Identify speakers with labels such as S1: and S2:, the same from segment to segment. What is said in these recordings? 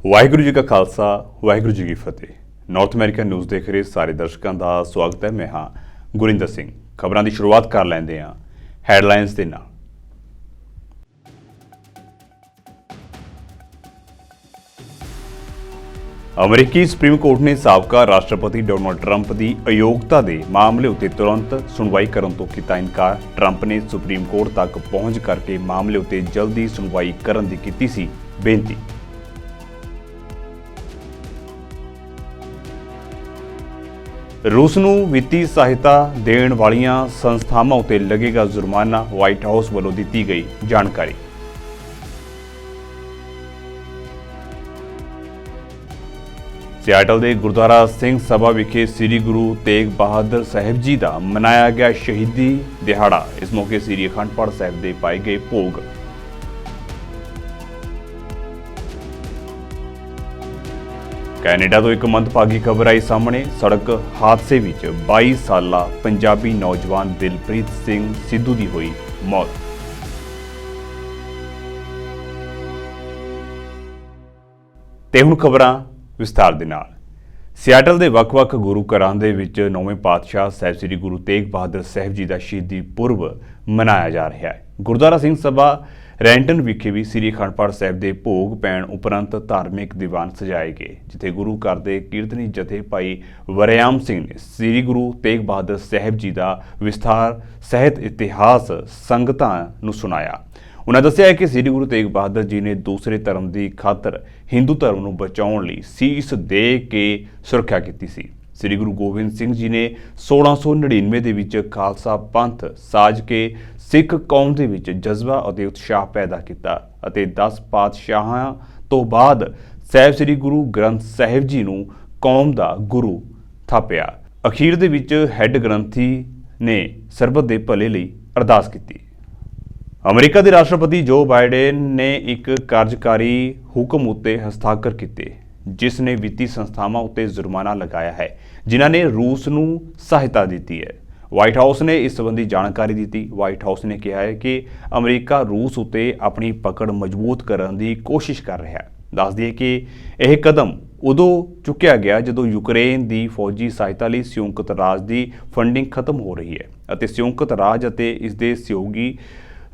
S1: ਵਾਹਿਗੁਰੂ ਜੀ ਕਾ ਖਾਲਸਾ ਵਾਹਿਗੁਰੂ ਜੀ ਕੀ ਫਤਿਹ। North America news ਦੇਖ ਰਹੇ ਸਾਰੇ ਦਰਸ਼ਕਾਂ ਦਾ ਸਵਾਗਤ ਹੈ। ਮੈਂ ਹਾਂ ਗੁਰਿੰਦਰ ਸਿੰਘ। ਖਬਰਾਂ ਦੀ ਸ਼ੁਰੂਆਤ ਕਰ ਲੈਂਦੇ ਹਾਂ ਹੈਡਲਾਈਨਸ ਦੇ ਨਾਲ। ਅਮਰੀਕੀ ਸੁਪਰੀਮ ਕੋਰਟ ਨੇ ਸਾਬਕਾ ਰਾਸ਼ਟਰਪਤੀ ਡੋਨਾਲਡ ਟਰੰਪ ਦੀ ਅਯੋਗਤਾ ਦੇ ਮਾਮਲੇ ਉੱਤੇ ਤੁਰੰਤ ਸੁਣਵਾਈ ਕਰਨ ਤੋਂ ਕੀਤਾ ਇਨਕਾਰ। ਟਰੰਪ ਨੇ ਸੁਪਰੀਮ ਕੋਰਟ ਤੱਕ ਪਹੁੰਚ ਕਰਕੇ ਮਾਮਲੇ ਉੱਤੇ ਜਲਦੀ ਸੁਣਵਾਈ ਕਰਨ ਦੀ ਕੀਤੀ ਸੀ ਬੇਨਤੀ। रूस ਨੂੰ ਵਿੱਤੀ ਸਹਾਇਤਾ ਦੇਣ ਵਾਲੀਆਂ ਸੰਸਥਾਵਾਂ ਉੱਤੇ ਲੱਗੇਗਾ ਜੁਰਮਾਨਾ, ਵਾਈਟ ਹਾਊਸ ਵੱਲੋਂ ਦਿੱਤੀ ਗਈ ਜਾਣਕਾਰੀ। ਸਿਆਟਲ ਦੇ ਗੁਰਦੁਆਰਾ ਸਿੰਘ ਸਭਾ ਵਿਖੇ ਸ੍ਰੀ ਗੁਰੂ ਤੇਗ ਬਹਾਦਰ ਸਾਹਿਬ ਜੀ ਦਾ ਮਨਾਇਆ ਗਿਆ ਸ਼ਹੀਦੀ ਦਿਹਾੜਾ। ਇਸ ਮੌਕੇ ਸ੍ਰੀ ਅਖੰਡ ਪਾਠ ਸਾਹਿਬ ਦੇ ਪਾਏ ਗਏ ਭੋਗ। ਕੈਨੇਡਾ ਤੋਂ ਇੱਕ ਮੰਦਭਾਗੀ ਖਬਰ ਆਈ ਸਾਹਮਣੇ। ਸੜਕ ਹਾਦਸੇ ਵਿੱਚ 22 ਸਾਲਾ ਪੰਜਾਬੀ ਨੌਜਵਾਨ ਦਿਲਪ੍ਰੀਤ ਸਿੰਘ ਸਿੱਧੂ ਦੀ ਹੋਈ ਮੌਤ। ਤੇ ਹੁਣ ਖਬਰਾਂ ਵਿਸਥਾਰ ਦੇ ਨਾਲ। ਸਿਆਟਲ ਦੇ ਵੱਖ-ਵੱਖ ਗੁਰੂ ਘਰਾਂ ਦੇ ਵਿੱਚ ਨੌਵੇਂ ਪਾਤਸ਼ਾਹ ਸਾਹਿਬ ਸ੍ਰੀ ਗੁਰੂ ਤੇਗ ਬਹਾਦਰ ਸਾਹਿਬ ਜੀ ਦਾ ਸ਼ਹੀਦੀ ਪੁਰਬ ਮਨਾਇਆ ਜਾ ਰਿਹਾ ਹੈ। ਗੁਰਦੁਆਰਾ ਸਿੰਘ ਸਭਾ ਰੈਂਟਨ ਵਿਖੇ ਵੀ ਸ੍ਰੀ ਅਖੰਡ ਪਾਠ ਸਾਹਿਬ ਦੇ ਭੋਗ ਪੈਣ ਉਪਰੰਤ ਧਾਰਮਿਕ ਦੀਵਾਨ ਸਜਾਏ ਗਏ, ਜਿੱਥੇ ਗੁਰੂ ਘਰ ਦੇ ਕੀਰਤਨੀ ਜਥੇ ਭਾਈ ਵਰਿਆਮ ਸਿੰਘ ਨੇ ਸ੍ਰੀ ਗੁਰੂ ਤੇਗ ਬਹਾਦਰ ਸਾਹਿਬ ਜੀ ਦਾ ਵਿਸਥਾਰ ਸਹਿਤ ਇਤਿਹਾਸ ਸੰਗਤਾਂ ਨੂੰ ਸੁਣਾਇਆ। ਉਹਨਾਂ ਦੱਸਿਆ ਹੈ ਕਿ ਸ੍ਰੀ ਗੁਰੂ ਤੇਗ ਬਹਾਦਰ ਜੀ ਨੇ ਦੂਸਰੇ ਧਰਮ ਦੀ ਖਾਤਰ ਹਿੰਦੂ ਧਰਮ ਨੂੰ ਬਚਾਉਣ ਲਈ ਸੀਸ ਦੇ ਕੇ ਸੁਰੱਖਿਆ ਕੀਤੀ ਸੀ। ਸ੍ਰੀ ਗੁਰੂ ਗੋਬਿੰਦ ਸਿੰਘ ਜੀ ਨੇ 1699 ਦੇ ਵਿੱਚ ਖਾਲਸਾ ਪੰਥ ਸਾਜ ਕੇ ਸਿੱਖ ਕੌਮ ਦੇ ਵਿੱਚ ਜਜ਼ਬਾ ਅਤੇ ਉਤਸ਼ਾਹ ਪੈਦਾ ਕੀਤਾ ਅਤੇ 10 ਪਾਤਸ਼ਾਹਾਂ ਤੋਂ ਬਾਅਦ ਸਾਹਿਬ ਸ੍ਰੀ ਗੁਰੂ ਗ੍ਰੰਥ ਸਾਹਿਬ ਜੀ ਨੂੰ ਕੌਮ ਦਾ ਗੁਰੂ ਥਾਪਿਆ। ਅਖੀਰ ਦੇ ਵਿੱਚ ਹੈੱਡ ਗ੍ਰੰਥੀ ਨੇ ਸਰਬਤ ਦੇ ਭਲੇ ਲਈ ਅਰਦਾਸ ਕੀਤੀ। ਅਮਰੀਕਾ ਦੇ ਰਾਸ਼ਟਰਪਤੀ ਜੋ ਬਾਈਡਨ ਨੇ ਇੱਕ ਕਾਰਜਕਾਰੀ ਹੁਕਮ ਉੱਤੇ ਹਸਤਾਖਰ ਕੀਤੇ, ਜਿਸ ਨੇ ਵਿੱਤੀ ਸੰਸਥਾਵਾਂ ਉੱਤੇ ਜੁਰਮਾਨਾ ਲਗਾਇਆ ਹੈ ਜਿਨ੍ਹਾਂ ਨੇ ਰੂਸ ਨੂੰ ਸਹਾਇਤਾ ਦਿੱਤੀ ਹੈ। ਵਾਈਟ ਹਾਊਸ ਨੇ ਇਸ ਸੰਬੰਧੀ ਜਾਣਕਾਰੀ ਦਿੱਤੀ। ਵਾਈਟ ਹਾਊਸ ਨੇ ਕਿਹਾ ਹੈ ਕਿ ਅਮਰੀਕਾ ਰੂਸ ਉੱਤੇ ਆਪਣੀ ਪਕੜ ਮਜ਼ਬੂਤ ਕਰਨ ਦੀ ਕੋਸ਼ਿਸ਼ ਕਰ ਰਿਹਾ ਹੈ। ਦੱਸ ਦਈਏ ਕਿ ਇਹ ਕਦਮ ਉਦੋਂ ਚੁੱਕਿਆ ਗਿਆ ਜਦੋਂ ਯੂਕਰੇਨ ਦੀ ਫੌਜੀ ਸਹਾਇਤਾ ਲਈ ਸੰਯੁਕਤ ਰਾਜ ਦੀ ਫੰਡਿੰਗ ਖਤਮ ਹੋ ਰਹੀ ਹੈ ਅਤੇ ਸੰਯੁਕਤ ਰਾਜ ਅਤੇ ਇਸ ਦੇ ਸਹਿਯੋਗੀ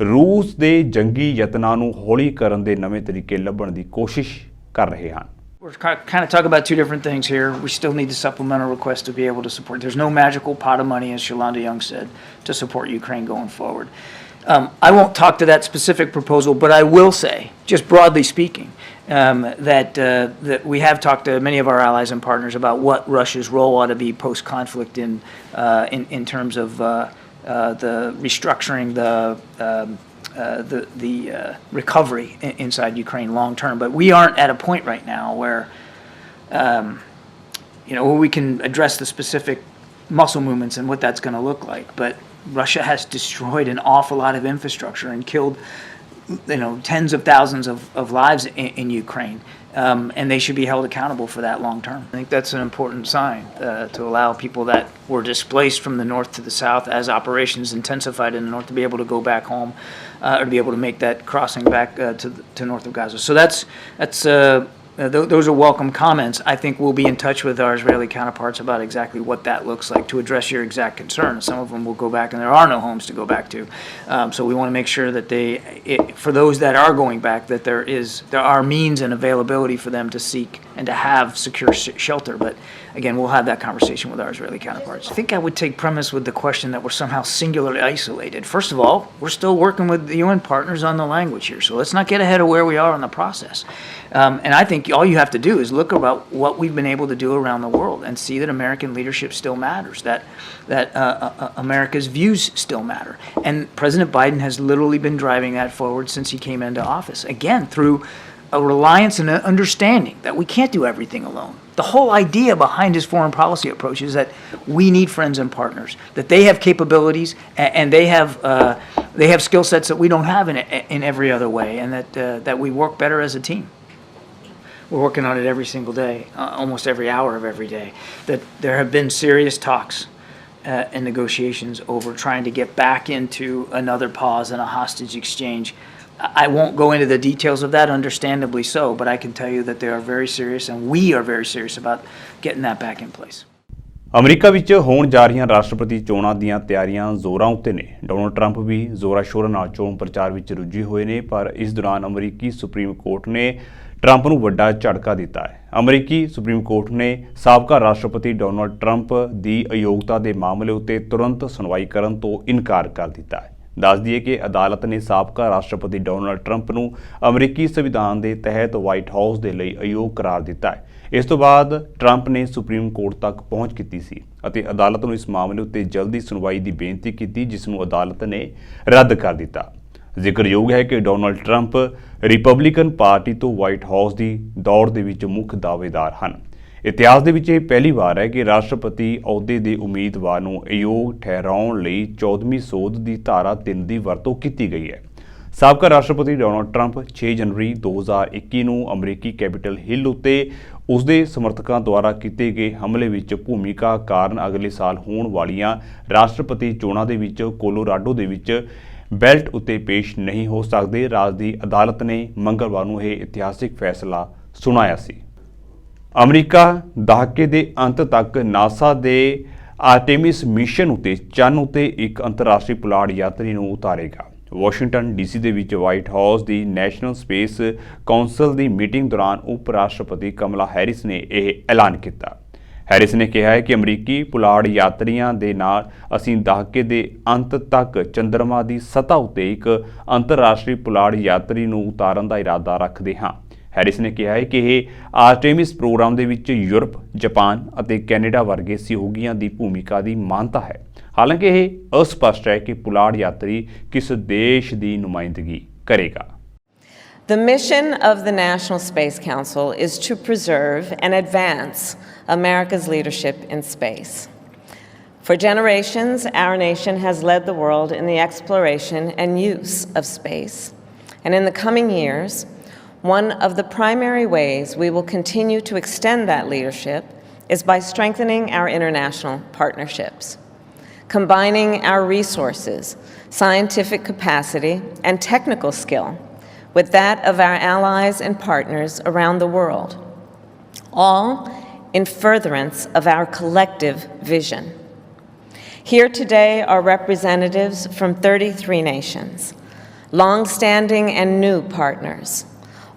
S1: ਰੂਸ ਦੇ ਜੰਗੀ ਯਤਨਾਂ ਨੂੰ ਹੌਲੀ ਕਰਨ ਦੇ ਨਵੇਂ ਤਰੀਕੇ ਲੱਭਣ ਦੀ ਕੋਸ਼ਿਸ਼ ਕਰ ਰਹੇ ਹਨ।
S2: We're kind of talking about two different things here. We still need the supplemental request to be able to support. There's no magical pot of money, as Shalonda Young said, to support Ukraine going forward. I won't talk to that specific proposal, but I will say, just broadly speaking, that we have talked to many of our allies and partners about what Russia's role ought to be post-conflict in terms of the restructuring, the recovery inside Ukraine long term. But we aren't at a point right now where where we can address the specific muscle movements and what that's going to look like. But Russia has destroyed an awful lot of infrastructure and killed tens of thousands of lives in Ukraine. And they should be held accountable for that long term. I think that's an important sign to allow people that were displaced from the north to the south as operations intensified in the north to be able to go back home or to be able to make that crossing back to north of Gaza. So that's those are welcome comments. I think we'll be in touch with our Israeli counterparts about exactly what that looks like to address your exact concerns. Some of them will go back and there are no homes to go back to. So we want to make sure that for those that are going back, that there are means and availability for them to seek and to have secure shelter. But again, we'll have that conversation with our Israeli counterparts. I think I would take premise with the question that we're somehow singularly isolated. First of all, we're still working with the UN partners on the language here. So let's not get ahead of where we are in the process. And I think all you have to do is look about what we've been able to do around the world and see that American leadership still matters, that America's views still matter. And President Biden has literally been driving that forward since he came into office, again, through a reliance and an understanding that we can't do everything alone. The whole idea behind his foreign policy approach is that we need friends and partners, that they have capabilities and they have skill sets that we don't have in every other way, and that we work better as a team. We're working on it every single day, almost every hour of every day, that there have been serious talks and negotiations over trying to get back into another pause and a hostage exchange I won't go into the details of that, understandably so, but I can tell you that they are very serious, and we are very serious about getting that back in place.
S1: America ਵਿੱਚ ਹੋਣ ਜਾ ਰਹੀਆਂ ਰਾਸ਼ਟਰਪਤੀ ਚੋਣਾਂ ਦੀਆਂ ਤਿਆਰੀਆਂ ਜ਼ੋਰਾਂ ਉੱਤੇ ਨੇ। ਡੋਨਲਡ ਟਰੰਪ ਵੀ ਜ਼ੋਰਾਂ ਸ਼ੋਰਾਂ ਨਾਲ ਚੋਣ ਪ੍ਰਚਾਰ ਵਿੱਚ ਰੁੱਝੇ ਹੋਏ ਨੇ, ਪਰ ਇਸ ਦੌਰਾਨ ਅਮਰੀਕੀ ਸੁਪਰੀਮ ਕੋਰਟ ਨੇ ਟਰੰਪ ਨੂੰ ਵੱਡਾ ਝਟਕਾ ਦਿੱਤਾ ਹੈ। ਅਮਰੀਕੀ ਸੁਪਰੀਮ ਕੋਰਟ ਨੇ ਸਾਬਕਾ ਰਾਸ਼ਟਰਪਤੀ ਡੋਨਲਡ ਟਰੰਪ ਦੀ ਅਯੋਗਤਾ ਦੇ ਮਾਮਲੇ ਉੱਤੇ ਤੁਰੰਤ ਸੁਣਵਾਈ ਕਰਨ ਤੋਂ ਇਨਕਾਰ ਕਰ ਦਿੱਤਾ ਹੈ। ਦੱਸ ਦਈਏ ਕਿ ਅਦਾਲਤ ਨੇ ਸਾਬਕਾ ਰਾਸ਼ਟਰਪਤੀ ਡੋਨਲਡ ਟਰੰਪ ਨੂੰ ਅਮਰੀਕੀ ਸੰਵਿਧਾਨ ਦੇ ਤਹਿਤ ਵਾਈਟ ਹਾਊਸ ਦੇ ਲਈ ਅਯੋਗ ਕਰਾਰ ਦਿੱਤਾ ਹੈ। ਇਸ ਤੋਂ ਬਾਅਦ ਟਰੰਪ ਨੇ ਸੁਪਰੀਮ ਕੋਰਟ ਤੱਕ ਪਹੁੰਚ ਕੀਤੀ ਸੀ ਅਤੇ ਅਦਾਲਤ ਨੂੰ ਇਸ ਮਾਮਲੇ ਉੱਤੇ ਜਲਦੀ ਸੁਣਵਾਈ ਦੀ ਬੇਨਤੀ ਕੀਤੀ, ਜਿਸ ਨੂੰ ਅਦਾਲਤ ਨੇ ਰੱਦ ਕਰ ਦਿੱਤਾ। ਜ਼ਿਕਰਯੋਗ ਹੈ ਕਿ ਡੋਨਲਡ ਟਰੰਪ ਰਿਪਬਲਿਕਨ ਪਾਰਟੀ ਤੋਂ ਵਾਈਟ ਹਾਊਸ ਦੀ ਦੌੜ ਦੇ ਵਿੱਚ ਮੁੱਖ ਦਾਅਵੇਦਾਰ ਹਨ। ਇਤਿਹਾਸ ਦੇ ਵਿੱਚ ਇਹ ਪਹਿਲੀ ਵਾਰ ਹੈ ਕਿ ਰਾਸ਼ਟਰਪਤੀ ਅਹੁਦੇ ਦੇ ਉਮੀਦਵਾਰ ਨੂੰ ਅਯੋਗ ਠਹਿਰਾਉਣ ਲਈ 14ਵੀਂ ਸੋਧ ਦੀ ਧਾਰਾ 3 ਦੀ ਵਰਤੋਂ ਕੀਤੀ ਗਈ ਹੈ। ਸਾਬਕਾ ਰਾਸ਼ਟਰਪਤੀ ਡੋਨਲਡ ਟਰੰਪ 6 ਜਨਵਰੀ 2021 ਨੂੰ ਅਮਰੀਕੀ ਕੈਪੀਟਲ ਹਿੱਲ ਉੱਤੇ ਉਸਦੇ ਸਮਰਥਕਾਂ ਦੁਆਰਾ ਕੀਤੇ ਗਏ ਹਮਲੇ ਵਿੱਚ ਭੂਮਿਕਾ ਕਾਰਨ ਅਗਲੇ ਸਾਲ ਹੋਣ ਵਾਲੀਆਂ ਰਾਸ਼ਟਰਪਤੀ ਚੋਣਾਂ ਦੇ ਵਿੱਚ ਕੋਲੋਰਾਡੋ ਦੇ ਵਿੱਚ ਬੈਲਟ ਉੱਤੇ ਪੇਸ਼ ਨਹੀਂ ਹੋ ਸਕਦੇ। ਰਾਜ ਦੀ ਅਦਾਲਤ ਨੇ ਮੰਗਲਵਾਰ ਨੂੰ ਇਹ ਇਤਿਹਾਸਿਕ ਫੈਸਲਾ ਸੁਣਾਇਆ ਸੀ। ਅਮਰੀਕਾ ਦਹਾਕੇ ਦੇ ਅੰਤ ਤੱਕ ਨਾਸਾ ਦੇ ਆਰਟੇਮਿਸ ਮਿਸ਼ਨ ਉੱਤੇ ਚੰਨ ਉੱਤੇ ਇੱਕ ਅੰਤਰਰਾਸ਼ਟਰੀ ਪੁਲਾੜ ਯਾਤਰੀ ਨੂੰ ਉਤਾਰੇਗਾ। ਵਾਸ਼ਿੰਗਟਨ ਡੀਸੀ ਦੇ ਵਿੱਚ ਵਾਈਟ ਹਾਊਸ ਦੀ ਨੈਸ਼ਨਲ ਸਪੇਸ ਕਾਉਂਸਲ ਦੀ ਮੀਟਿੰਗ ਦੌਰਾਨ ਉਪ ਰਾਸ਼ਟਰਪਤੀ ਕਮਲਾ ਹੈਰਿਸ ਨੇ ਇਹ ਐਲਾਨ ਕੀਤਾ। ਹੈਰਿਸ ਨੇ ਕਿਹਾ ਹੈ ਕਿ ਅਮਰੀਕੀ ਪੁਲਾੜ ਯਾਤਰੀਆਂ ਦੇ ਨਾਲ ਅਸੀਂ ਦਹਾਕੇ ਦੇ ਅੰਤ ਤੱਕ ਚੰਦਰਮਾ ਦੀ ਸਤ੍ਹਾ ਉੱਤੇ ਇੱਕ ਅੰਤਰਰਾਸ਼ਟਰੀ ਪੁਲਾੜ ਯਾਤਰੀ ਨੂੰ ਉਤਾਰਨ ਦਾ ਇਰਾਦਾ ਰੱਖਦੇ ਹਾਂ। ਹੈਰਿਸ ਨੇ ਕਿਹਾ ਹੈ ਕਿ ਇਹ ਆਰਟੇਮਿਸ ਪ੍ਰੋਗਰਾਮ ਦੇ ਵਿੱਚ ਯੂਰਪ, ਜਾਪਾਨ ਅਤੇ ਕੈਨੇਡਾ ਵਰਗੇ ਸਹਿਯੋਗੀਆਂ ਦੀ ਭੂਮਿਕਾ ਦੀ ਮਾਨਤਾ ਹੈ। ਹਾਲਾਂਕਿ ਇਹ ਅਸਪਸ਼ਟ ਹੈ ਕਿ ਪੁਲਾੜ ਯਾਤਰੀ ਕਿਸ ਦੇਸ਼ ਦੀ ਨੁਮਾਇੰਦਗੀ ਕਰੇਗਾ।
S3: The mission of the National Space Council is to preserve and advance America's leadership in space. For generations, our nation has led the world in the exploration and use of space. And in the coming years, one of the primary ways we will continue to extend that leadership is by strengthening our international partnerships, combining our resources, scientific capacity, and technical skill with that of our allies and partners around the world, all in furtherance of our collective vision. Here today are representatives from 33 nations, long-standing and new partners,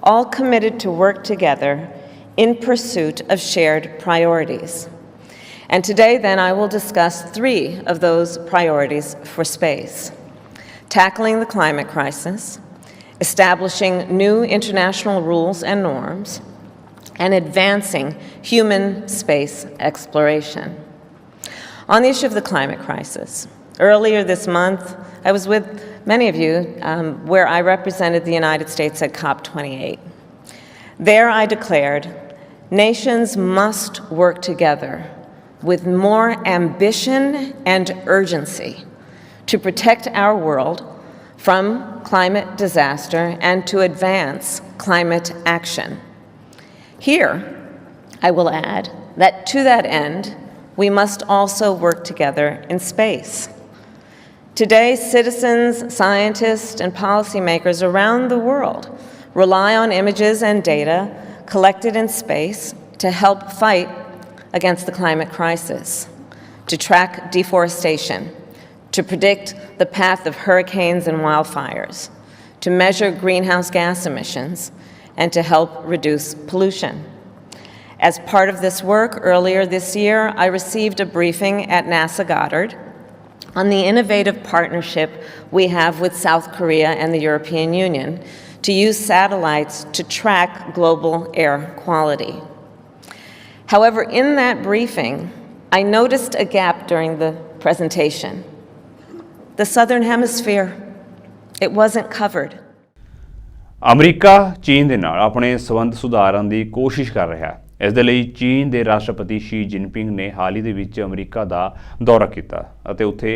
S3: all committed to work together in pursuit of shared priorities. And today, then, I will discuss 3 of those priorities for space: tackling the climate crisis, establishing new international rules and norms, and advancing human space exploration. On the issue of the climate crisis, earlier this month, I was with many of you where I represented the United States at COP28. There I declared, nations must work together with more ambition and urgency to protect our world from climate disaster and to advance climate action. Here, I will add that to that end, we must also work together in space. Today, citizens, scientists, and policymakers around the world rely on images and data collected in space to help fight against the climate crisis, to track deforestation, to predict the path of hurricanes and wildfires, to measure greenhouse gas emissions, and to help reduce pollution. As part of this work, earlier this year, I received a briefing at NASA Goddard on the innovative partnership we have with South Korea and the European Union to use satellites to track global air quality. However, in that briefing, I noticed a gap during the presentation. The Southern Hemisphere, it wasn't covered.
S1: America ਚੀਨ ਦੇ ਨਾਲ ਆਪਣੇ ਸੰਬੰਧ ਸੁਧਾਰਨ ਦੀ ਕੋਸ਼ਿਸ਼ ਕਰ ਰਿਹਾ ਹੈ। ਇਸ ਦੇ ਲਈ ਚੀਨ ਦੇ ਰਾਸ਼ਟਰਪਤੀ ਸ਼ੀ ਜਿਨਪਿੰਗ ਨੇ ਹਾਲ ਹੀ ਦੇ ਵਿੱਚ ਅਮਰੀਕਾ ਦਾ ਦੌਰਾ ਕੀਤਾ ਅਤੇ ਉੱਥੇ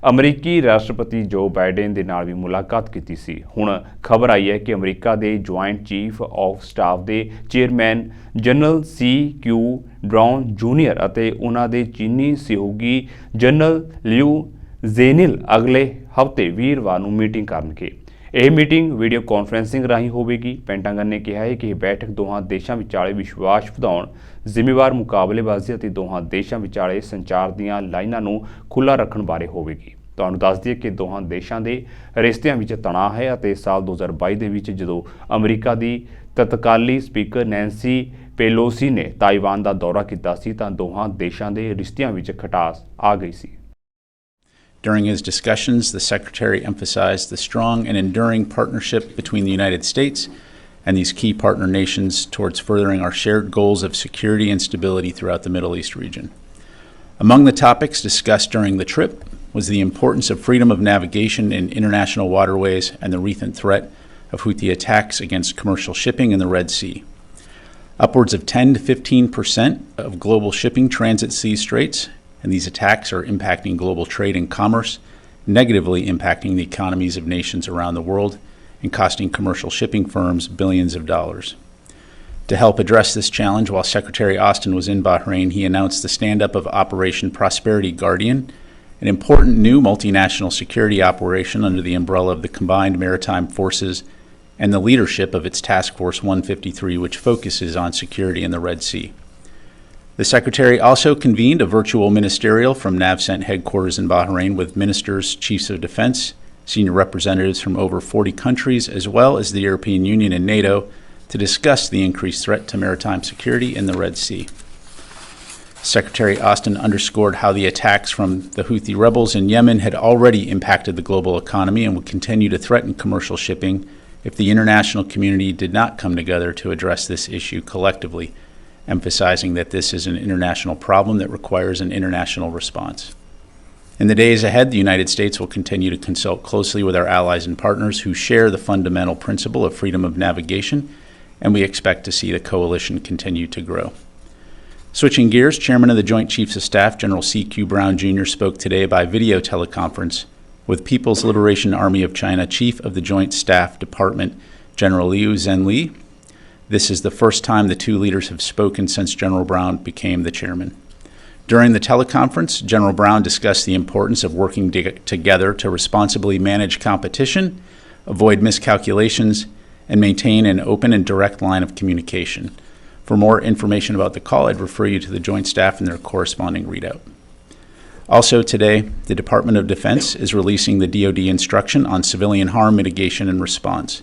S1: ਅਮਰੀਕੀ ਰਾਸ਼ਟਰਪਤੀ ਜੋ ਬਾਈਡਨ ਦੇ ਨਾਲ ਵੀ ਮੁਲਾਕਾਤ ਕੀਤੀ ਸੀ। ਹੁਣ ਖਬਰ ਆਈ ਹੈ ਕਿ ਅਮਰੀਕਾ ਦੇ ਜੁਆਇੰਟ ਚੀਫ ਆਫ ਸਟਾਫ ਦੇ chairman general CQ brown junior ਅਤੇ ਉਹਨਾਂ ਦੇ ਚੀਨੀ ਸਹਿਯੋਗੀ ਜਨਰਲ ਲਿਊ ਜ਼ੇਨਿਲ ਅਗਲੇ ਹਫ਼ਤੇ ਵੀਰਵਾਰ ਨੂੰ ਮੀਟਿੰਗ ਕਰਨਗੇ। ਇਹ ਮੀਟਿੰਗ ਵੀਡੀਓ ਕਾਨਫਰੰਸਿੰਗ ਰਾਹੀਂ ਹੋਵੇਗੀ। ਪੈਂਟਾਗਨ ਨੇ ਕਿਹਾ ਹੈ ਕਿ ਇਹ ਬੈਠਕ ਦੋਹਾਂ ਦੇਸ਼ਾਂ ਵਿਚਾਲੇ ਵਿਸ਼ਵਾਸ ਵਧਾਉਣ, ਜ਼ਿੰਮੇਵਾਰ ਮੁਕਾਬਲੇਬਾਜ਼ੀ ਅਤੇ ਦੋਹਾਂ ਦੇਸ਼ਾਂ ਵਿਚਾਲੇ ਸੰਚਾਰ ਦੀਆਂ ਲਾਈਨਾਂ ਨੂੰ ਖੁੱਲ੍ਹਾ ਰੱਖਣ ਬਾਰੇ ਹੋਵੇਗੀ। ਤੁਹਾਨੂੰ ਦੱਸ ਦਈਏ ਕਿ ਦੋਹਾਂ ਦੇਸ਼ਾਂ ਦੇ ਰਿਸ਼ਤਿਆਂ ਵਿੱਚ ਤਣਾਅ ਹੈ ਅਤੇ ਸਾਲ 2022 ਦੇ ਵਿੱਚ ਜਦੋਂ ਅਮਰੀਕਾ ਦੀ ਤਤਕਾਲੀ ਸਪੀਕਰ ਨੈਂਸੀ पेलोसी ने ताइवान का दौरा किया सी तां दोहां देशां दे रिश्तियां विच खटास आ गई सी।
S4: During his discussions, the Secretary emphasized the strong and enduring partnership between the United States and these key partner nations towards furthering our shared goals of security and stability throughout the Middle East region. Among the topics discussed during the trip was the importance of freedom of navigation in international waterways and the recent threat of Houthi attacks against commercial shipping in the Red Sea. Upwards of 10 to 15% of global shipping transits these straits, and these attacks are impacting global trade and commerce, negatively impacting the economies of nations around the world and costing commercial shipping firms billions of dollars. To help address this challenge, while Secretary Austin was in Bahrain, he announced the stand-up of Operation Prosperity Guardian, an important new multinational security operation under the umbrella of the Combined Maritime Forces and the leadership of its Task Force 153, which focuses on security in the Red Sea. The Secretary also convened a virtual ministerial from NAVCENT headquarters in Bahrain with ministers, chiefs of defense, senior representatives from over 40 countries, as well as the European Union and NATO, to discuss the increased threat to maritime security in the Red Sea. Secretary Austin underscored how the attacks from the Houthi rebels in Yemen had already impacted the global economy and would continue to threaten commercial shipping if the international community did not come together to address this issue collectively, emphasizing that this is an international problem that requires an international response. In the days ahead, the United States will continue to consult closely with our allies and partners who share the fundamental principle of freedom of navigation, and we expect to see the coalition continue to grow. Switching gears, Chairman of the Joint Chiefs of Staff, General C.Q. Brown Jr., spoke today by video teleconference with People's Liberation Army of China Chief of the Joint Staff Department, General Liu Zhenli. This is the first time the two leaders have spoken since General Brown became the chairman. During the teleconference, General Brown discussed the importance of working together to responsibly manage competition, avoid miscalculations, and maintain an open and direct line of communication. For more information about the call, I'd refer you to the Joint Staff and their corresponding readout. Also today, the Department of Defense is releasing the DoD instruction on civilian harm mitigation and response,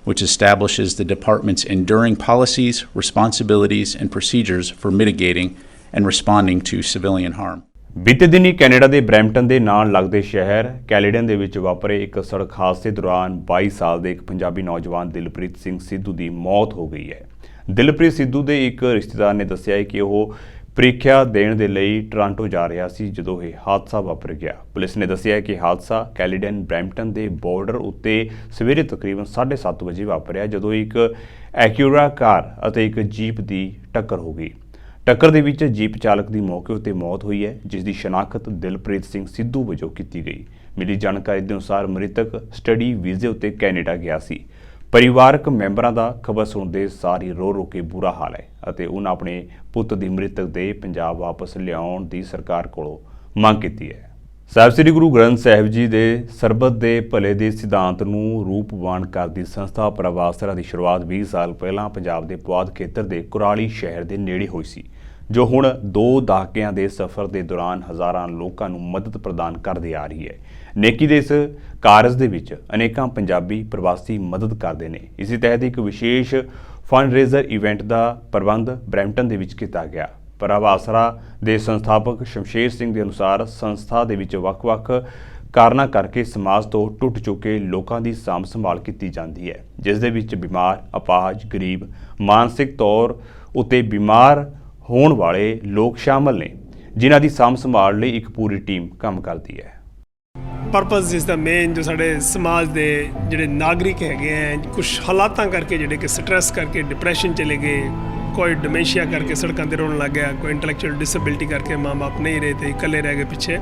S4: which establishes the department's enduring policies, responsibilities, and procedures for mitigating and responding to civilian harm.
S1: ਬੀਤੇ ਦਿਨੀ Canada ਦੇ Brampton ਦੇ ਨਾਲ ਲੱਗਦੇ ਸ਼ਹਿਰ ਕੈਲੇਡਨ ਦੇ ਵਿੱਚ ਵਾਪਰੇ ਇੱਕ ਸੜਕ ਹਾਦਸੇ ਦੌਰਾਨ 22 ਸਾਲ ਦੇ ਇੱਕ ਪੰਜਾਬੀ ਨੌਜਵਾਨ ਦਿਲਪ੍ਰੀਤ ਸਿੰਘ ਸਿੱਧੂ ਦੀ ਮੌਤ ਹੋ ਗਈ ਹੈ। ਦਿਲਪ੍ਰੀਤ ਸਿੱਧੂ ਦੇ ਇੱਕ ਰਿਸ਼ਤੇਦਾਰ ਨੇ ਦੱਸਿਆ ਹੈ ਕਿ ਉਹ ਪ੍ਰੀਖਿਆ ਦੇਣ ਦੇ ਲਈ ਟੋਰਾਂਟੋ ਜਾ ਰਿਹਾ ਸੀ ਜਦੋਂ ਇਹ ਹਾਦਸਾ ਵਾਪਰ ਗਿਆ। ਪੁਲਿਸ ਨੇ ਦੱਸਿਆ ਕਿ ਹਾਦਸਾ ਕੈਲੀਡਨ ਬਰੈਂਪਟਨ ਦੇ ਬਾਰਡਰ ਉੱਤੇ ਸਵੇਰੇ ਤਕਰੀਬਨ 7:30 ਵਜੇ ਵਾਪਰਿਆ ਜਦੋਂ ਇੱਕ ਐਕਿਊਰਾ ਕਾਰ ਅਤੇ ਇੱਕ ਜੀਪ ਦੀ ਟੱਕਰ ਹੋ ਗਈ। ਟੱਕਰ ਦੇ ਵਿੱਚ ਜੀਪ ਚਾਲਕ ਦੀ ਮੌਕੇ ਉੱਤੇ ਮੌਤ ਹੋਈ ਹੈ, ਜਿਸ ਦੀ ਸ਼ਨਾਖਤ ਦਿਲਪ੍ਰੀਤ ਸਿੰਘ ਸਿੱਧੂ ਵਜੋਂ ਕੀਤੀ ਗਈ। ਮਿਲੀ ਜਾਣਕਾਰੀ ਦੇ ਅਨੁਸਾਰ ਮ੍ਰਿਤਕ ਸਟੱਡੀ ਵੀਜ਼ੇ ਉੱਤੇ ਕੈਨੇਡਾ ਗਿਆ ਸੀ। ਪਰਿਵਾਰਕ ਮੈਂਬਰਾਂ ਦਾ ਖਬਰ ਸੁਣਦੇ ਸਾਰ ਹੀ ਰੋ ਕੇ ਬੁਰਾ ਹਾਲ ਹੈ ਅਤੇ ਉਹਨਾਂ ਆਪਣੇ ਪੁੱਤ ਦੀ ਮ੍ਰਿਤਕ ਦੇ ਪੰਜਾਬ ਵਾਪਸ ਲਿਆਉਣ ਦੀ ਸਰਕਾਰ ਕੋਲੋਂ ਮੰਗ ਕੀਤੀ ਹੈ। ਸਾਹਿਬ ਸ੍ਰੀ ਗੁਰੂ ਗ੍ਰੰਥ ਸਾਹਿਬ ਜੀ ਦੇ ਸਰਬੱਤ ਦੇ ਭਲੇ ਦੇ ਸਿਧਾਂਤ ਨੂੰ ਰੂਪਵਾਨ ਕਰਦੀ ਸੰਸਥਾ ਪ੍ਰਵਾਸਰਾ ਦੀ ਸ਼ੁਰੂਆਤ 20 ਸਾਲ ਪਹਿਲਾਂ ਪੰਜਾਬ ਦੇ ਪੁਆਧ ਖੇਤਰ ਦੇ ਕੁਰਾਲੀ ਸ਼ਹਿਰ ਦੇ ਨੇੜੇ ਹੋਈ ਸੀ, ਜੋ ਹੁਣ 2 ਦਹਾਕਿਆਂ ਦੇ ਸਫ਼ਰ ਦੇ ਦੌਰਾਨ ਹਜ਼ਾਰਾਂ ਲੋਕਾਂ ਨੂੰ ਮਦਦ ਪ੍ਰਦਾਨ ਕਰਦੀ ਆ ਰਹੀ ਹੈ। ਨੇਕੀ ਦੇ ਇਸ ਕਾਰਜ ਦੇ ਵਿੱਚ ਅਨੇਕਾਂ ਪੰਜਾਬੀ ਪ੍ਰਵਾਸੀ ਮਦਦ ਕਰਦੇ ਨੇ। ਇਸੇ ਤਹਿਤ ਇੱਕ ਵਿਸ਼ੇਸ਼ ਫੰਡਰੇਜ਼ਰ ਇਵੈਂਟ ਦਾ ਪ੍ਰਬੰਧ ਬਰੈਂਪਟਨ ਦੇ ਵਿੱਚ ਕੀਤਾ ਗਿਆ। ਪ੍ਰਵਾਸਰਾ ਦੇ ਸੰਸਥਾਪਕ ਸ਼ਮਸ਼ੇਰ ਸਿੰਘ ਦੇ ਅਨੁਸਾਰ ਸੰਸਥਾ ਦੇ ਵਿੱਚ ਵੱਖ-ਵੱਖ ਕਾਰਨਾਂ ਕਰਕੇ ਸਮਾਜ ਤੋਂ ਟੁੱਟ ਚੁੱਕੇ ਲੋਕਾਂ ਦੀ ਸਾਂਭ ਸੰਭਾਲ ਕੀਤੀ ਜਾਂਦੀ ਹੈ, ਜਿਸ ਦੇ ਵਿੱਚ ਬਿਮਾਰ, ਅਪਾਹਜ, ਗਰੀਬ, ਮਾਨਸਿਕ ਤੌਰ ਉੱਤੇ ਬਿਮਾਰ ਹੋਣ ਵਾਲੇ ਲੋਕ ਸ਼ਾਮਲ ਨੇ, ਜਿਨ੍ਹਾਂ ਦੀ ਸਾਂਭ ਸੰਭਾਲ ਲਈ ਇੱਕ ਪੂਰੀ ਟੀਮ ਕੰਮ ਕਰਦੀ ਹੈ।
S5: ਪਰਪਸ ਇਸ ਦਾ ਮੇਨ ਜੋ ਸਾਡੇ ਸਮਾਜ ਦੇ ਜਿਹੜੇ ਨਾਗਰਿਕ ਹੈਗੇ ਹੈ, ਕੁਝ ਹਾਲਾਤਾਂ ਕਰਕੇ ਜਿਹੜੇ ਕਿ ਸਟ੍ਰੈਸ ਕਰਕੇ ਡਿਪਰੈਸ਼ਨ ਚਲੇ ਗਏ, ਕੋਈ ਡਿਮੈਂਸ਼ੀਆ ਕਰਕੇ ਸੜਕਾਂ 'ਤੇ ਰੋਣ ਲੱਗ ਗਿਆ, ਕੋਈ ਇੰਟੈਲੈਕਚੁਅਲ ਡਿਸੇਬਿਲਿਟੀ ਕਰਕੇ ਮਾਂ ਬਾਪ ਨਹੀਂ ਰਹੇ ਤੇ ਇਕੱਲੇ ਰਹਿ ਗਏ ਪਿੱਛੇ,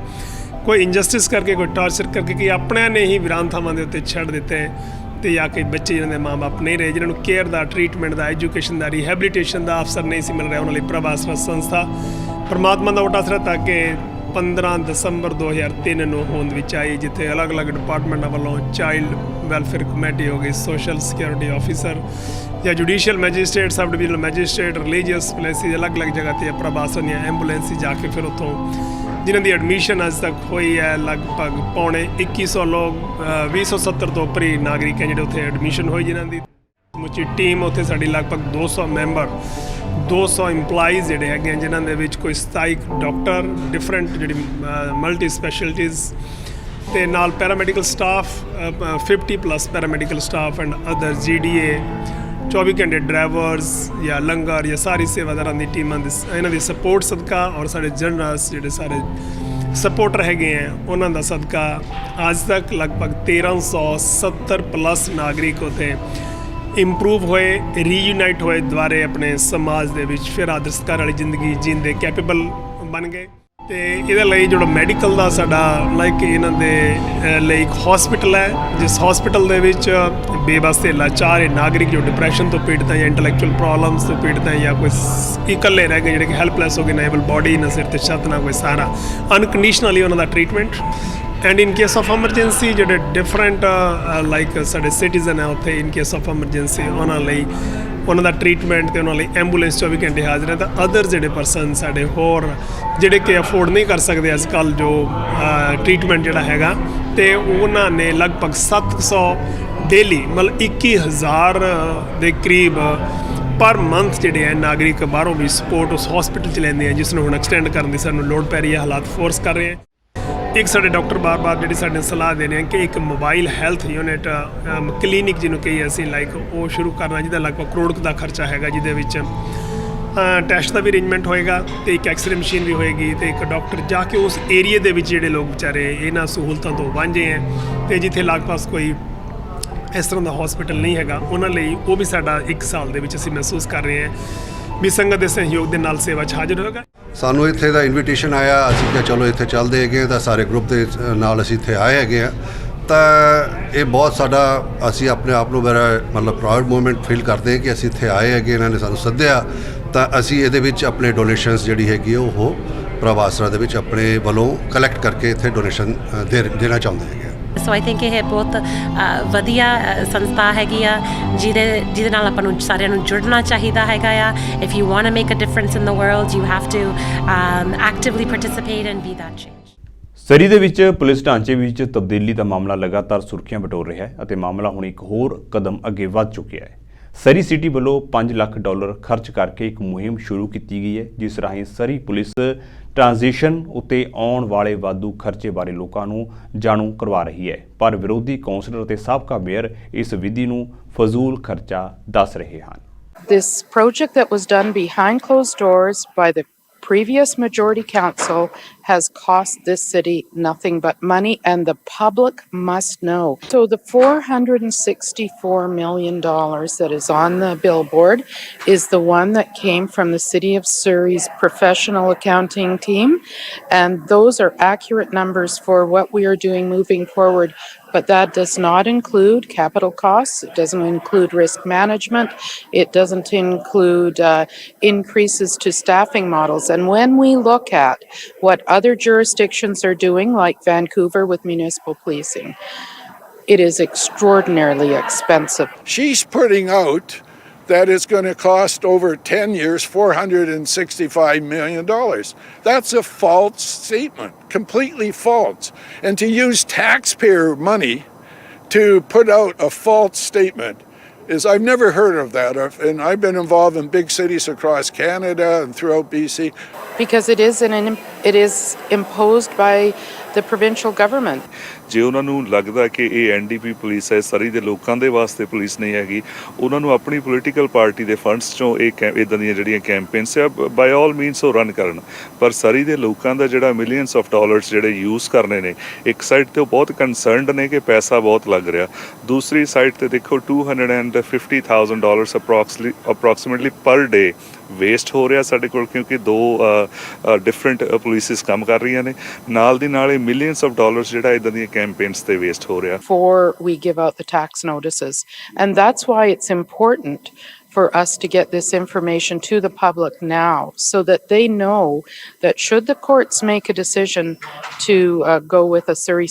S5: ਕੋਈ ਇਨਜਸਟਿਸ ਕਰਕੇ, ਕੋਈ ਟਾਰਚਰ ਕਰਕੇ ਕਿ ਆਪਣਿਆਂ ਨੇ ਹੀ ਵੀਰਾਨ ਥਾਵਾਂ ਦੇ ਉੱਤੇ ਛੱਡ ਦਿੱਤੇ ਤੇ ਜਾਂ ਕਿ ਬੱਚੇ ਜਿਹਨਾਂ ਦੇ ਮਾਂ ਬਾਪ ਨਹੀਂ ਰਹੇ, ਜਿਹਨਾਂ ਨੂੰ ਕੇਅਰ ਦਾ, ਟਰੀਟਮੈਂਟ ਦਾ, ਐਜੂਕੇਸ਼ਨ ਦਾ, ਰਿਹੈਬਿਲਿਟੇਸ਼ਨ ਦਾ ਅਫਸਰ ਨਹੀਂ ਸੀ ਮਿਲ ਰਿਹਾ, ਉਹਨਾਂ ਲਈ ਪ੍ਰਵਾਸਰਾ ਸੰਸਥਾ ਪਰਮਾਤਮਾ ਦਾ ਵੱਡਾ ਆਸਰਾ ਤਾਂ ਕਿ 15 ਦਸੰਬਰ 2003 ਨੂੰ ਹੋਂਦ ਵਿੱਚ ਆਈ, ਜਿੱਥੇ ਅਲੱਗ-ਅਲੱਗ ਡਿਪਾਰਟਮੈਂਟਾਂ ਵੱਲੋਂ ਚਾਈਲਡ ਵੈਲਫੇਅਰ ਕਮੇਟੀ ਹੋ ਗਈ, ਸੋਸ਼ਲ ਸਿਕਿਉਰਿਟੀ ਆਫਿਸਰ ਜਾਂ ਜੁਡੀਸ਼ੀਅਲ ਮੈਜਿਸਟ੍ਰੇਟ, ਸਬ ਡਿਵੀਜ਼ਨਲ ਮੈਜਿਸਟ੍ਰੇਟ, ਰਿਲੀਜੀਅਸ ਪਲੇਸਿਸ, ਅਲੱਗ-ਅਲੱਗ ਜਗ੍ਹਾ 'ਤੇ ਪ੍ਰਵਾਸਨ ਜਾਂ ਐਂਬੂਲੈਂਸ ਜਾ ਕੇ ਫਿਰ ਉੱਥੋਂ ਜਿਨ੍ਹਾਂ ਦੀ ਐਡਮਿਸ਼ਨ ਅੱਜ ਤੱਕ ਹੋਈ ਹੈ ਲਗਭਗ ਪੌਣੇ 2100 ਲੋਕ, 270 ਤੋਂ ਉੱਪਰ ਹੀ ਨਾਗਰਿਕ ਹੈ ਜਿਹੜੇ ਉੱਥੇ ਐਡਮਿਸ਼ਨ ਹੋਈ, ਜਿਨ੍ਹਾਂ ਦੀ ਸਮੁੱਚੀ ਟੀਮ ਉੱਥੇ ਸਾਡੀ ਲਗਭਗ 200 ਮੈਂਬਰ, 200 ਇੰਪਲਾਈਜ਼ ਜਿਹੜੇ ਹੈਗੇ ਜਿਨ੍ਹਾਂ ਦੇ ਵਿੱਚ ਕੋਈ 27 ਡਾਕਟਰ, ਡਿਫਰੈਂਟ ਜਿਹੜੀ ਮਲਟੀ ਸਪੈਸ਼ਲਿਟੀਜ਼, ਅਤੇ ਨਾਲ paramedical staff 50+ paramedical staff and other GDA, 24 ਘੰਟੇ ਡਰਾਈਵਰਸ ਜਾਂ ਲੰਗਰ ਜਾਂ ਸਾਰੀ ਸੇਵਾਦਾਰਾਂ ਦੀ ਟੀਮਾਂ ਦੀ ਇਹਨਾਂ ਦੀ ਸਪੋਰਟ ਸਦਕਾ ਔਰ ਸਾਡੇ ਜਨਰਲਸ ਜਿਹੜੇ ਸਾਰੇ ਸਪੋਰਟਰ ਹੈਗੇ ਹੈ ਉਹਨਾਂ ਦਾ ਸਦਕਾ ਅੱਜ ਤੱਕ ਲਗਭਗ 1370+ ਨਾਗਰਿਕ ਉੱਥੇ ਇੰਪਰੂਵ ਹੋਏ, ਰੀਯੂਨਾਈਟ ਹੋਏ, ਦੁਬਾਰੇ ਆਪਣੇ ਸਮਾਜ ਦੇ ਵਿੱਚ ਫਿਰ ਆਦਰ ਸਤਿਕਾਰ ਵਾਲੀ ਜ਼ਿੰਦਗੀ ਜੀਣ ਦੇ ਕੈਪੇਬਲ ਬਣ ਗਏ। ਅਤੇ ਇਹਦੇ ਲਈ ਜਿਹੜਾ ਮੈਡੀਕਲ ਦਾ ਸਾਡਾ ਲਾਈਕ ਇਹਨਾਂ ਦੇ ਲਈ ਇੱਕ ਹੌਸਪੀਟਲ ਹੈ, ਜਿਸ ਹੌਸਪੀਟਲ ਦੇ ਵਿੱਚ ਬੇਬਸ ਅਤੇ ਲਾਚਾਰ ਨਾਗਰਿਕ ਜੋ ਡਿਪਰੈਸ਼ਨ ਤੋਂ ਪੀੜਤ ਹੈ ਜਾਂ ਇੰਟੈਲੈਕਚੁਅਲ ਪ੍ਰੋਬਲਮਸ ਤੋਂ ਪੀੜਤ ਹੈ ਜਾਂ ਕੋਈ ਇਕੱਲੇ ਰਹਿ ਗਏ ਜਿਹੜੇ ਕਿ ਹੈਲਪਲੈਸ ਹੋ ਗਏ, ਨਾ ਏਬਲ ਬਾਡੀ, ਨਾ ਸਿਰ 'ਤੇ ਛੱਤ, ਨਾ ਕੋਈ ਸਾਰਾ, ਅਨਕੰਡੀਸ਼ਨਲੀ ਉਹਨਾਂ ਦਾ treatment. And in case of emergency ਜਿਹੜੇ ਡਿਫਰੈਂਟ ਲਾਈਕ ਸਾਡੇ ਸਿਟੀਜ਼ਨ ਹੈ ਉੱਥੇ ਇਨ ਕੇਸ ਆਫ ਐਮਰਜੈਂਸੀ ਉਹਨਾਂ ਲਈ ਉਹਨਾਂ ਦਾ ਟਰੀਟਮੈਂਟ ਅਤੇ ਉਹਨਾਂ ਲਈ ਐਂਬੂਲੈਂਸ 24 ਘੰਟੇ ਹਾਜ਼ਰ ਹੈ। ਤਾਂ ਅਦਰ ਜਿਹੜੇ ਪਰਸਨ ਸਾਡੇ ਹੋਰ ਜਿਹੜੇ ਕਿ ਅਫੋਰਡ ਨਹੀਂ ਕਰ ਸਕਦੇ ਅੱਜ ਕੱਲ੍ਹ ਜੋ ਟਰੀਟਮੈਂਟ ਜਿਹੜਾ ਹੈਗਾ, ਅਤੇ ਉਹਨਾਂ ਨੇ ਲਗਭਗ 700 ਡੇਲੀ ਮਤਲਬ 21,000 ਦੇ ਕਰੀਬ ਪਰ ਮੰਥ ਜਿਹੜੇ ਹੈ ਨਾਗਰਿਕ ਬਾਹਰੋਂ ਵੀ ਸਪੋਰਟ ਉਸ ਹੌਸਪੀਟਲ 'ਚ ਲੈਂਦੇ ਆ, ਜਿਸ ਨੂੰ ਹੁਣ ਐਕਸਟੈਂਡ ਕਰਨ ਦੀ ਸਾਨੂੰ ਲੋੜ ਪੈ ਰਹੀ ਹੈ, ਹਾਲਾਤ ਫੋਰਸ ਕਰ ਰਹੇ ਹੈ। ਇੱਕ ਸਾਡੇ ਡਾਕਟਰ ਬਾਰ-ਬਾਰ ਜਿਹੜੀ ਸਾਡੇ ਸਲਾਹ ਦੇ ਰਹੇ ਕਿ ਇੱਕ ਮੋਬਾਈਲ ਹੈਲਥ ਯੂਨਿਟ ਕਲੀਨਿਕ ਜਿਹਨੂੰ ਕਹੀਏ ਅਸੀਂ ਲਾਈਕ ਉਹ ਸ਼ੁਰੂ ਕਰਨਾ, ਜਿਹਦਾ ਲਗਭਗ ਕਰੋੜ ਦਾ ਖਰਚਾ ਹੈਗਾ, ਜਿਹਦੇ ਵਿੱਚ ਟੈਸਟ ਦਾ ਵੀ ਅਰੇਂਜਮੈਂਟ ਹੋਏਗਾ ਅਤੇ ਇੱਕ ਐਕਸਰੇ ਮਸ਼ੀਨ ਵੀ ਹੋਏਗੀ, ਅਤੇ ਇੱਕ ਡਾਕਟਰ ਜਾ ਕੇ ਉਸ ਏਰੀਏ ਦੇ ਵਿੱਚ ਜਿਹੜੇ ਲੋਕ ਵਿਚਾਰੇ ਇਹਨਾਂ ਸਹੂਲਤਾਂ ਤੋਂ ਵਾਂਝੇ ਹੈ ਅਤੇ ਜਿੱਥੇ ਲਗਭਗ ਕੋਈ ਇਸ ਤਰ੍ਹਾਂ ਦਾ ਹੌਸਪੀਟਲ ਨਹੀਂ ਹੈਗਾ, ਉਹਨਾਂ ਲਈ ਉਹ ਵੀ ਸਾਡਾ 1 ਸਾਲ ਦੇ ਵਿੱਚ ਅਸੀਂ ਮਹਿਸੂਸ ਕਰ ਰਹੇ ਹਾਂ ਵੀ ਸੰਗਤ ਦੇ ਸਹਿਯੋਗ ਦੇ ਨਾਲ ਸੇਵਾ 'ਚ ਹਾਜ਼ਰ ਹੋਏਗਾ।
S6: ਸਾਨੂੰ ਇੱਥੇ ਦਾ ਇਨਵੀਟੇਸ਼ਨ ਆਇਆ, ਅਸੀਂ ਕਿਹਾ ਚਲੋ ਇੱਥੇ ਚੱਲਦੇ ਹੈਗੇ ਤਾਂ ਸਾਰੇ ਗਰੁੱਪ ਦੇ ਨਾਲ ਅਸੀਂ ਇੱਥੇ ਆਏ ਹੈਗੇ ਆ, ਤਾਂ ਇਹ ਬਹੁਤ ਸਾਡਾ ਅਸੀਂ ਆਪਣੇ ਆਪ ਨੂੰ ਬੜਾ ਮਤਲਬ ਪ੍ਰਾਊਡ ਮੂਮੈਂਟ ਫੀਲ ਕਰਦੇ ਹਾਂ ਕਿ ਅਸੀਂ ਇੱਥੇ ਆਏ ਹੈਗੇ, ਇਹਨਾਂ ਨੇ ਸਾਨੂੰ ਸੱਦਿਆ, ਤਾਂ ਅਸੀਂ ਇਹਦੇ ਵਿੱਚ ਆਪਣੇ ਡੋਨੇਸ਼ਨਸ ਜਿਹੜੀ ਹੈਗੀ ਉਹ ਪ੍ਰਵਾਸਰਾ ਦੇ ਵਿੱਚ ਆਪਣੇ ਵੱਲੋਂ ਕਲੈਕਟ ਕਰਕੇ ਇੱਥੇ ਡੋਨੇਸ਼ਨ ਦੇਣਾ ਚਾਹੁੰਦੇ ਹੈਗੇ।
S7: ਸੋ ਆਈ ਥਿੰਕ ਇਹ ਬਹੁਤ ਵਧੀਆ ਸੰਸਥਾ ਹੈਗੀ ਆ ਜਿਹਦੇ ਨਾਲ ਆਪਾਂ ਨੂੰ ਸਾਰਿਆਂ ਨੂੰ ਜੁੜਨਾ ਚਾਹੀਦਾ ਹੈਗਾ ਆ। If you want to make a difference in the world you have to actively participate and be that change.
S1: Surrey ਦੇ ਵਿੱਚ ਪੁਲਿਸ ਢਾਂਚੇ ਵਿੱਚ ਤਬਦੀਲੀ ਦਾ ਮਾਮਲਾ ਲਗਾਤਾਰ ਸੁਰਖੀਆਂ ਬਟੋਰ ਰਿਹਾ ਹੈ ਅਤੇ ਮਾਮਲਾ ਹੁਣ ਇੱਕ ਹੋਰ ਕਦਮ ਅੱਗੇ ਵੱਧ ਚੁੱਕਿਆ ਹੈ। ਸਰੀ ਸਿਟੀ ਵੱਲੋਂ $5 ਲੱਖ ਖਰਚ ਕਰਕੇ ਇੱਕ ਮੁਹਿੰਮ ਸ਼ੁਰੂ ਕੀਤੀ ਗਈ ਹੈ, ਜਿਸ ਰਾਹੀਂ ਸਰੀ ਪੁਲਿਸ ਟ੍ਰਾਂਜੀਸ਼ਨ ਉੱਤੇ ਆਉਣ ਵਾਲੇ ਵਾਧੂ ਖਰਚੇ ਬਾਰੇ ਲੋਕਾਂ ਨੂੰ ਜਾਣੂ ਕਰਵਾ ਰਹੀ ਹੈ। ਪਰ ਵਿਰੋਧੀ ਕੌਂਸਲਰ ਅਤੇ ਸਾਬਕਾ ਮੇਅਰ ਇਸ ਵਿਧੀ ਨੂੰ ਫਜ਼ੂਲ ਖਰਚਾ ਦੱਸ ਰਹੇ ਹਨ।
S8: This project that was done behind closed doors by the previous majority council has cost this city nothing but money, and the public must know. So the $464 million that is on the billboard is the one that came from the City of Surrey's professional accounting team, and those are accurate numbers for what we are doing moving forward. But that does not include capital costs. It doesn't include risk management. It doesn't include increases to staffing models. And when we look at what other jurisdictions are doing, like Vancouver with municipal policing, it is extraordinarily expensive.
S9: She's putting out that it's going to cost over 10 years $465 million. That's a false statement, completely false. And to use taxpayer money to put out a false statement is, I've never heard of that, and I've been involved in big cities across Canada and throughout BC.
S8: Because it is imposed by the provincial government.
S10: ਜੇ ਉਹਨਾਂ ਨੂੰ ਲੱਗਦਾ ਕਿ ਇਹ NDP police ਹੈ, ਸਰੀ ਦੇ ਲੋਕਾਂ ਦੇ ਵਾਸਤੇ ਪੁਲਿਸ ਨਹੀਂ ਹੈਗੀ, ਉਹਨਾਂ ਨੂੰ ਆਪਣੀ ਪੋਲੀਟੀਕਲ ਪਾਰਟੀ ਦੇ ਫੰਡਸ 'ਚੋਂ ਇਹ ਇੱਦਾਂ ਦੀਆਂ ਜਿਹੜੀਆਂ ਕੈਂਪੇਨਸ ਆ ਬਾਈ ਆਲ ਮੀਨਸ ਉਹ ਰਨ ਕਰਨ। ਪਰ ਸਰੀ ਦੇ ਲੋਕਾਂ ਦਾ ਜਿਹੜਾ ਮਿਲੀਅਨਸ ਆਫ ਡਾਲਰਸ ਜਿਹੜੇ ਯੂਜ਼ ਕਰਨੇ ਨੇ, ਇੱਕ ਸਾਈਡ 'ਤੇ ਉਹ ਬਹੁਤ ਕੰਸਰਨਡ ਨੇ ਕਿ ਪੈਸਾ ਬਹੁਤ ਲੱਗ ਰਿਹਾ, ਦੂਸਰੀ ਸਾਈਡ 'ਤੇ ਦੇਖੋ $250,000 ਅਪਰੋਕਸੀਮੇਟਲੀ ਪਰ ਡੇ ਵੇਸਟ ਹੋ ਰਿਹਾ ਸਾਡੇ ਕੋਲ, ਕਿਉਂਕਿ 2 ਡਿਫਰੈਂਟ ਪੁਲਿਸਿਸ ਕੰਮ ਕਰ ਰਹੀਆਂ ਨੇ, ਨਾਲ ਦੀ ਨਾਲ ਇਹ ਮਿਲੀਅਨਸ ਆਫ ਡਾਲਰਸ ਜਿਹੜਾ ਇੱਦਾਂ ਦੀਆਂ campaigns ਤੇ ਵੇਸਟ ਹੋ ਰਿਹਾ।
S8: Before we give out the tax notices, and that's why it's important for us to get this information to the public now so that they know that should the courts make a decision to go with a Surrey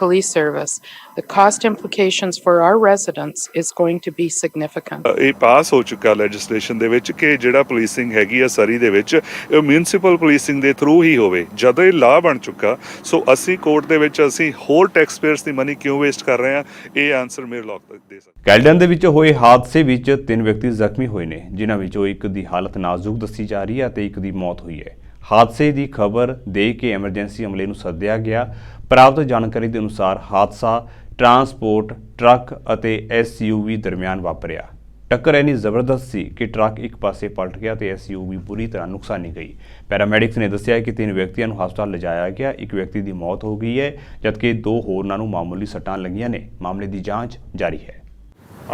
S8: police service, the cost implications for our residents is going to be significant.
S10: ਇਹ ਪਾਸ ਹੋ ਚੁੱਕਾ legislation ਦੇ ਵਿੱਚ ਕਿ ਜਿਹੜਾ policing ਹੈਗੀ ਆ ਸਰੀ ਦੇ ਵਿੱਚ ਇਹ ਮਿਊਨਿਸਪਲ ਪੁਲਿਸਿੰਗ ਦੇ ਥਰੂ ਹੀ ਹੋਵੇ। ਜਦੋਂ ਇਹ ਲਾਅ ਬਣ ਚੁੱਕਾ ਸੋ ਅਸੀਂ ਕੋਰਟ ਦੇ ਵਿੱਚ ਅਸੀਂ ਹੋਰ ਟੈਕਸ ਪੇਅਰਸ ਦੀ ਮਨੀ ਕਿਉਂ ਵੇਸਟ ਕਰ ਰਹੇ ਹਾਂ, ਇਹ ਆਨਸਰ ਮੇਰੇ ਲੋਕ ਤੱਕ ਦੇ ਸਕਦੇ।
S1: ਕੈਲਡਨ ਦੇ ਵਿੱਚ ਹੋਏ ਹਾਦਸੇ ਵਿੱਚ 3 ਵਿਅਕਤੀ ਜ਼ਖਮੀ ਹੋਏ ਨੇ, ਜਿਨ੍ਹਾਂ ਵਿੱਚੋਂ ਇੱਕ ਦੀ ਹਾਲਤ ਨਾਜ਼ੁਕ ਦੱਸੀ ਜਾ ਰਹੀ ਹੈ ਅਤੇ ਇੱਕ ਦੀ ਮੌਤ ਹੋਈ ਹੈ। ਹਾਦਸੇ ਦੀ ਖਬਰ ਦੇ ਕੇ ਐਮਰਜੈਂਸੀ ਅਮਲੇ ਨੂੰ ਸੱਦਿਆ ਗਿਆ। ਪ੍ਰਾਪਤ ਜਾਣਕਾਰੀ ਦੇ ਅਨੁਸਾਰ ਹਾਦਸਾ ਟਰਾਂਸਪੋਰਟ ਟਰੱਕ ਅਤੇ SUV ਦਰਮਿਆਨ ਵਾਪਰਿਆ। ਟੱਕਰ ਇੰਨੀ ਜ਼ਬਰਦਸਤ ਸੀ ਕਿ ਟਰੱਕ ਇੱਕ ਪਾਸੇ ਪਲਟ ਗਿਆ ਤੇ SUV ਬੁਰੀ ਤਰ੍ਹਾਂ ਨੁਕਸਾਨੀ ਗਈ। ਪੈਰਾਮੈਡਿਕਸ ਨੇ ਦੱਸਿਆ ਕਿ 3 ਵਿਅਕਤੀਆਂ ਨੂੰ ਹਸਪਤਾਲ ਲਿਜਾਇਆ ਗਿਆ। ਇੱਕ ਵਿਅਕਤੀ ਦੀ ਮੌਤ ਹੋ ਗਈ ਹੈ ਜਦਕਿ 2 ਹੋਰਨਾਂ ਨੂੰ ਮਾਮੂਲੀ ਸੱਟਾਂ ਲੱਗੀਆਂ ਨੇ। ਮਾਮਲੇ ਦੀ ਜਾਂਚ ਜਾਰੀ ਹੈ।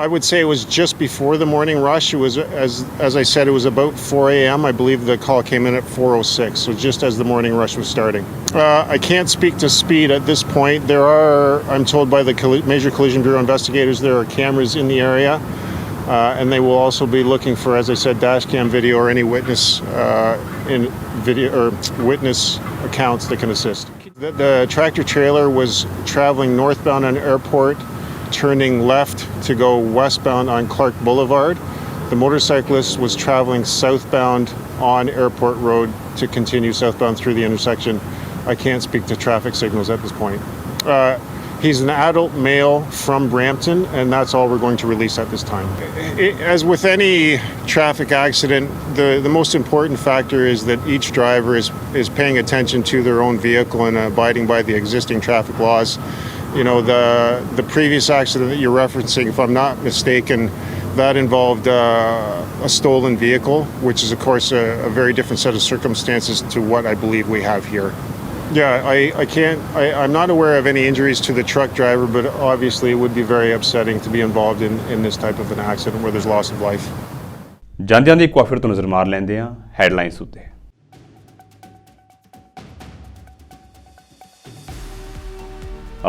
S11: I would say it was just before the morning rush. It was, as I said, it was about 4 a.m. I believe the call came in at 4:06, so just as the morning rush was starting. I can't speak to speed at this point. There are, I'm told by the Major Collision Bureau investigators, there are cameras in the area, and they will also be looking for, as I said, dash cam video or any witness in video or witness accounts that can assist. The tractor trailer was traveling northbound on Airport, turning left to go westbound on Clark Boulevard. The motorcyclist was traveling southbound on Airport Road to continue southbound through the intersection. I can't speak to traffic signals at this point. He's an adult male from Brampton, and that's all we're going to release at this time. As with any traffic accident, the most important factor is that each driver is paying attention to their own vehicle and abiding by the existing traffic laws. You know, the previous accident that you're referencing, if I'm not mistaken, that involved a stolen vehicle, which is, of course, a very different set of circumstances to what I believe we have here. Yeah, I'm not aware of any injuries to the truck driver, but obviously it would be very upsetting to be involved in this type of an accident where there's loss of life.
S1: ਜਾਂਦਿਆਂ ਦੀ ਇੱਕ ਵਾਰ ਫਿਰ ਤੋਂ ਨਜ਼ਰ ਮਾਰ ਲੈਂਦੇ ਹਾਂ headlines ਉੱਤੇ।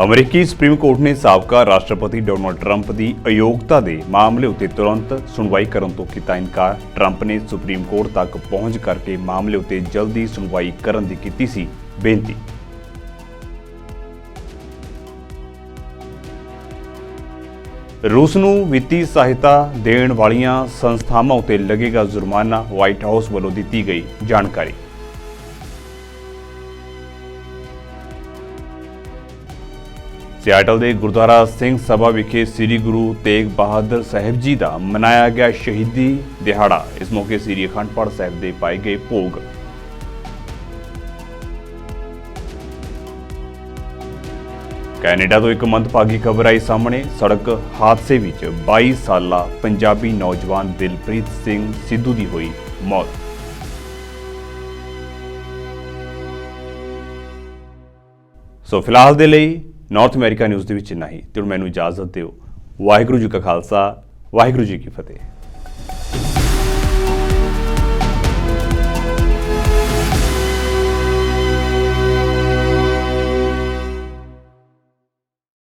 S1: ਅਮਰੀਕੀ ਸੁਪਰੀਮ ਕੋਰਟ ਨੇ ਸਾਬਕਾ ਰਾਸ਼ਟਰਪਤੀ ਡੋਨਾਲਡ ਟਰੰਪ ਦੀ ਅਯੋਗਤਾ ਦੇ ਮਾਮਲੇ ਉੱਤੇ ਤੁਰੰਤ ਸੁਣਵਾਈ ਕਰਨ ਤੋਂ ਕੀਤਾ ਇਨਕਾਰ। ਟਰੰਪ ਨੇ ਸੁਪਰੀਮ ਕੋਰਟ ਤੱਕ ਪਹੁੰਚ ਕਰਕੇ ਮਾਮਲੇ ਉੱਤੇ ਜਲਦੀ ਸੁਣਵਾਈ ਕਰਨ ਦੀ ਕੀਤੀ ਸੀ ਬੇਨਤੀ। ਰੂਸ ਨੂੰ ਵਿੱਤੀ ਸਹਾਇਤਾ ਦੇਣ ਵਾਲੀਆਂ ਸੰਸਥਾਵਾਂ ਉੱਤੇ ਲੱਗੇਗਾ ਜੁਰਮਾਨਾ, ਵਾਈਟ ਹਾਊਸ ਵੱਲੋਂ ਦਿੱਤੀ ਗਈ ਜਾਣਕਾਰੀ। ਸਿਆਟਲ ਦੇ ਗੁਰਦੁਆਰਾ ਸਿੰਘ ਸਭਾ ਵਿਖੇ ਸ੍ਰੀ ਗੁਰੂ ਤੇਗ ਬਹਾਦਰ ਸਾਹਿਬ ਜੀ ਦਾ ਮਨਾਇਆ ਗਿਆ ਸ਼ਹੀਦੀ ਦਿਹਾੜਾ। ਇਸ ਮੌਕੇ ਸ੍ਰੀ ਅਖੰਡ ਪਾਠ ਸਾਹਿਬ ਦੇ ਪਾਏ ਗਏ ਭੋਗ। ਕੈਨੇਡਾ ਤੋਂ ਇੱਕ ਮੰਦਭਾਗੀ ਖਬਰ ਆਈ ਸਾਹਮਣੇ। ਸੜਕ ਹਾਦਸੇ ਵਿੱਚ 22 ਸਾਲਾ ਪੰਜਾਬੀ ਨੌਜਵਾਨ ਦਿਲਪ੍ਰੀਤ ਸਿੰਘ ਸਿੱਧੂ ਦੀ ਹੋਈ ਮੌਤ। ਸੋ ਫਿਲਹਾਲ ਦੇ ਲਈ ਨਾਰਥ ਅਮਰੀਕਾ ਨਿਊਜ਼ ਦੇ ਵਿੱਚ ਇੰਨਾ ਹੀ। ਤੇ ਹੁਣ ਮੈਨੂੰ ਇਜਾਜ਼ਤ ਦਿਓ। ਵਾਹਿਗੁਰੂ ਜੀ ਕਾ ਖਾਲਸਾ, ਵਾਹਿਗੁਰੂ ਜੀ ਕੀ ਫਤਿਹ।